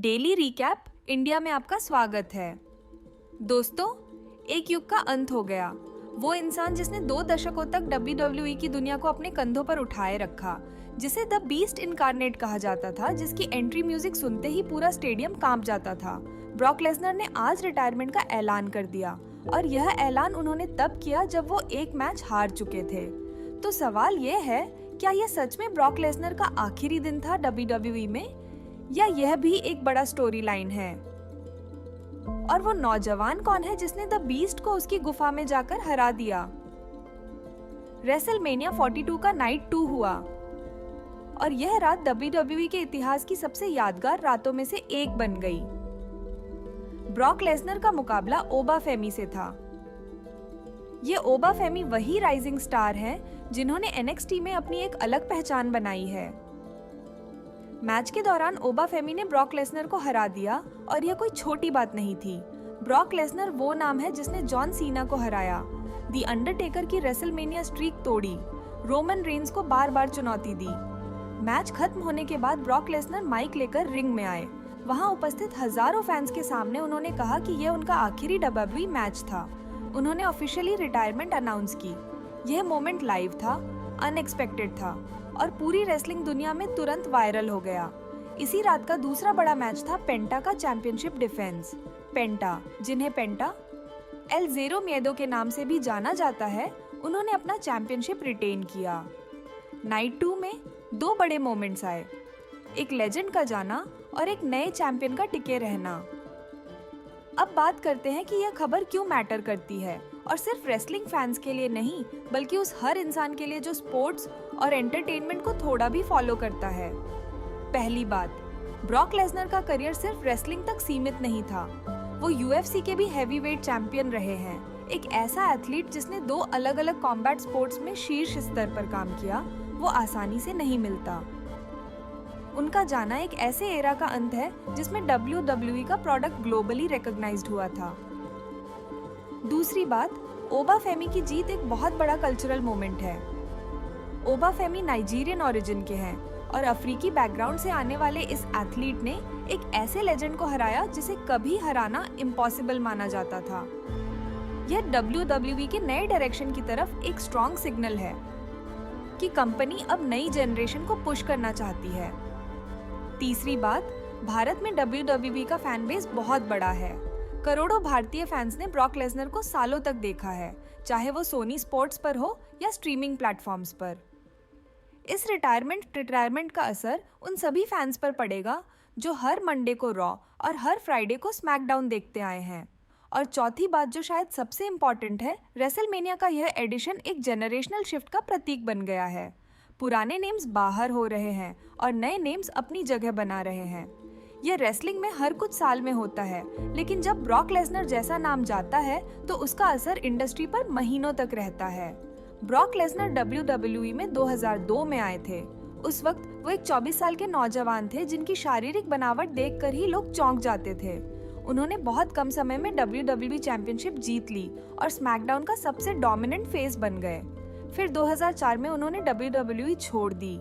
Daily recap India में आपका स्वागत है। दोस्तों, एक युग का अंत हो गया। वो इंसान जिसने 2 दशकों तक WWE की दुनिया को अपने कंधों पर उठाए रखा, जिसे द बीस्ट इनकार्नेट कहा जाता था, जिसकी एंट्री म्यूजिक सुनते ही पूरा स्टेडियम कांप जाता था। ब्रॉक लेसनर ने आज रिटायरमेंट का ऐलान कर दिया और यह ऐलान उन्होंने तब किया जब वो एक मैच हार चुके थे। तो सवाल ये है, क्या यह सच में ब्रॉक लेसनर का आखिरी दिन था WWE में, या यह भी एक बड़ा स्टोरी लाइन है? और वो नौजवान कौन है जिसने द बीस्ट को उसकी गुफा में जाकर हरा दिया? रेसलमेनिया 42 का नाइट 2 हुआ और यह रात WWE के इतिहास की सबसे यादगार रातों में से एक बन गई। ब्रॉक लेसनर का मुकाबला ओबा फेमी से था। ये ओबा फेमी वही राइजिंग स्टार हैं जिन्होंने NXT में अपनी एक अलग पहचान बनाई है। मैच के दौरान ओबा फेमी ने ब्रॉक लेसनर को हरा दिया और यह कोई छोटी बात नहीं थी। ब्रॉक लेसनर वो नाम है जिसने जॉन सीना को हराया, दी अंडरटेकर की रेसलमेनिया स्ट्रीक तोड़ी, रोमन रेंस को बार-बार चुनौती दी। मैच खत्म होने के बाद ब्रॉक लेसनर माइक लेकर रिंग में आए। वहां उपस्थित हजारों फैंस के सामने उन्होंने कहा कि यह उनका आखिरी WWE मैच था। उन्होंने ऑफिशियली रिटायरमेंट अनाउंस की। यह मोमेंट लाइव था, अनएक्सपेक्टेड था और पूरी रेसलिंग दुनिया में तुरंत वायरल हो गया। इसी रात का दूसरा बड़ा मैच था पेंटा का चैंपियनशिप डिफेंस। पेंटा, जिन्हें पेंटा एल ज़ेरो मिएदो के नाम से भी जाना जाता है, उन्होंने अपना चैंपियनशिप रिटेन किया। नाइट 2 में 2 बड़े मोमेंट्स आए, एक लेजेंड का जाना और एक नए चैंपियन का टिके रहना। अब बात करते हैं कि यह खबर क्यों मैटर करती है, और सिर्फ रेसलिंग फैंस के लिए नहीं, बल्कि उस हर इंसान के लिए जो स्पोर्ट्स और एंटरटेनमेंट को थोड़ा भी फॉलो करता है। पहली बात, ब्रॉक लेसनर का करियर सिर्फ रेसलिंग तक सीमित नहीं था। वो UFC के भी हैवीवेट चैंपियन रहे हैं। एक ऐसा एथलीट जिसने 2 अलग-अलग कॉम्बैट स्पोर्ट्स में शीर्ष स्तर पर काम किया, वो आसानी से नहीं मिलता। उनका जाना एक ऐसे एरा का अंत है जिसमें WWE का प्रोडक्ट ग्लोबली रिकॉग्नाइज्ड हुआ था। दूसरी बात, ओबा फेमी की जीत एक बहुत बड़ा कल्चरल मोमेंट है। ओबा फेमी नाइजीरियन ओरिजिन के हैं और अफ्रीकी बैकग्राउंड से आने वाले इस एथलीट ने एक ऐसे लेजेंड को हराया जिसे कभी हराना इम्पॉसिबल माना जाता था। यह WWE के नए डायरेक्शन की तरफ एक स्ट्रॉन्ग सिग्नल है कि कंपनी अब नई जनरेशन को पुश करना चाहती है। तीसरी बात, भारत में WWE का फैन बेस बहुत बड़ा है। करोड़ों भारतीय फैंस ने ब्रॉक लेसनर को सालों तक देखा है, चाहे वो सोनी स्पोर्ट्स पर हो या स्ट्रीमिंग प्लेटफॉर्म्स पर। इस रिटायरमेंट का असर उन सभी फैंस पर पड़ेगा जो हर मंडे को रॉ और हर फ्राइडे को स्मैकडाउन देखते आए हैं। और चौथी बात, जो शायद सबसे इम्पॉर्टेंट है, रेसलमेनिया का यह एडिशन एक जेनरेशनल शिफ्ट का प्रतीक बन गया है। पुराने नेम्स बाहर हो रहे हैं और नए नेम्स अपनी जगह बना रहे हैं। यह रेसलिंग में हर कुछ साल में होता है, लेकिन जब ब्रॉक लेसनर जैसा नाम जाता है तो उसका असर इंडस्ट्री पर महीनों तक रहता है। ब्रॉक लेसनर WWE में 2002 में आए थे। उस वक्त वो एक 24 साल के नौजवान थे जिनकी शारीरिक बनावट देखकर ही लोग चौंक जाते थे। उन्होंने बहुत कम समय में WWE चैंपियनशिप जीत ली और स्मैकडाउन का सबसे डोमिनेंट फेस बन गए। फिर 2004 में उन्होंने WWE छोड़ दी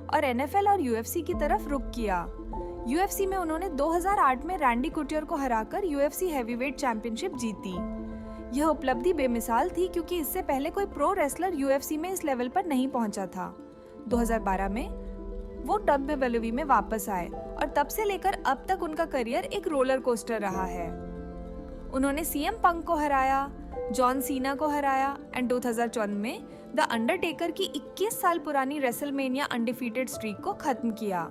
और NFL और UFC की तरफ रुख किया। UFC में उन्होंने 2008 में रैंडी कुटियर को हराकर UFC हैवीवेट चैंपियनशिप जीती। यह उपलब्धि बेमिसाल थी क्योंकि इससे पहले कोई प्रो रेसलर UFC में इस लेवल पर नहीं पहुंचा था। 2012 में वो WWE में वापस आए और तब से लेकर अब तक उनका करियर एक रोलर कोस्टर रहा है। उन्होंने CM पंक को हराया, जॉन सीना को हराया एंड 2014 में द अंडरटेकर की 21 साल पुरानी रेसलमेनिया अनडिफीटेड स्ट्रीक को खत्म किया।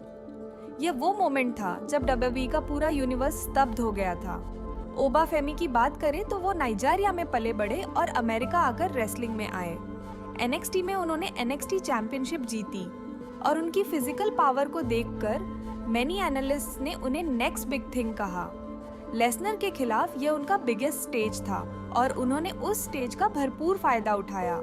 यह वो मोमेंट था जब WWE का पूरा यूनिवर्स स्तब्ध हो गया था। ओबा फेमी की बात करें तो वो नाइजीरिया में पले बढ़े और अमेरिका आकर रेसलिंग में आए। NXT में उन्होंने NXT चैंपियनशिप जीती और उनकी फिजिकल पावर को देखकर मेनी एनालिस्ट्स ने उन्हें नेक्स्ट बिग थिंग कहा। लेसनर के खिलाफ यह उनका बिगेस्ट स्टेज था और उन्होंने उस स्टेज का भरपूर फायदा उठाया।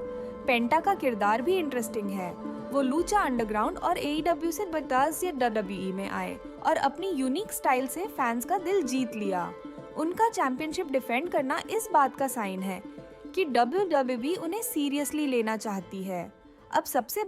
पेंटा का किरदार भी इंटरेस्टिंग है। वो लूचा अंडरग्राउंड और AEW से बजाज या WWE में आए और अपनी यूनिक स्टाइल से फैंस का दिल जीत लिया। उनका चैंपियनशिप डिफेंड करना इस बात का साइन है कि WWE उन्हें सीरियसली लेना चाहती है। अब सबसे